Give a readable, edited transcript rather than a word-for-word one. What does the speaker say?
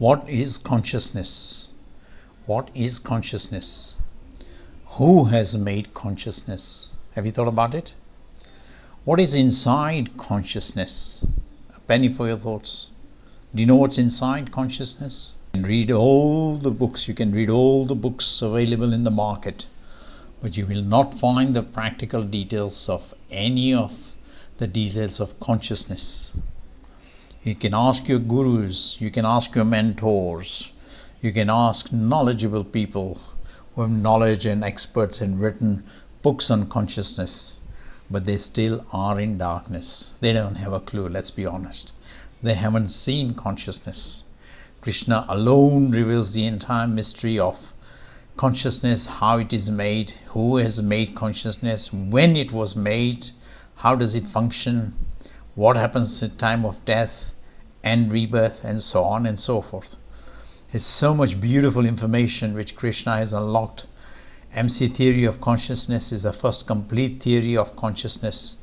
What is consciousness? What is consciousness? Who has made consciousness? Have you thought about it? What is inside consciousness? A penny for your thoughts. Do you know what's inside consciousness? You can read all the books, you can read all the books available in the market, but you will not find the practical details of any of the details of consciousness. You can ask your gurus, you can ask your mentors, you can ask knowledgeable people who have knowledge and experts and written books on consciousness, but they still are in darkness. They don't have a clue, let's be honest. They haven't seen consciousness. Krishna alone reveals the entire mystery of consciousness, how it is made, who has made consciousness, when it was made, how does it function, what happens at time of death and rebirth, and so on and so forth. There's so much beautiful information which Krishna has unlocked. MC theory of consciousness is the first complete theory of consciousness.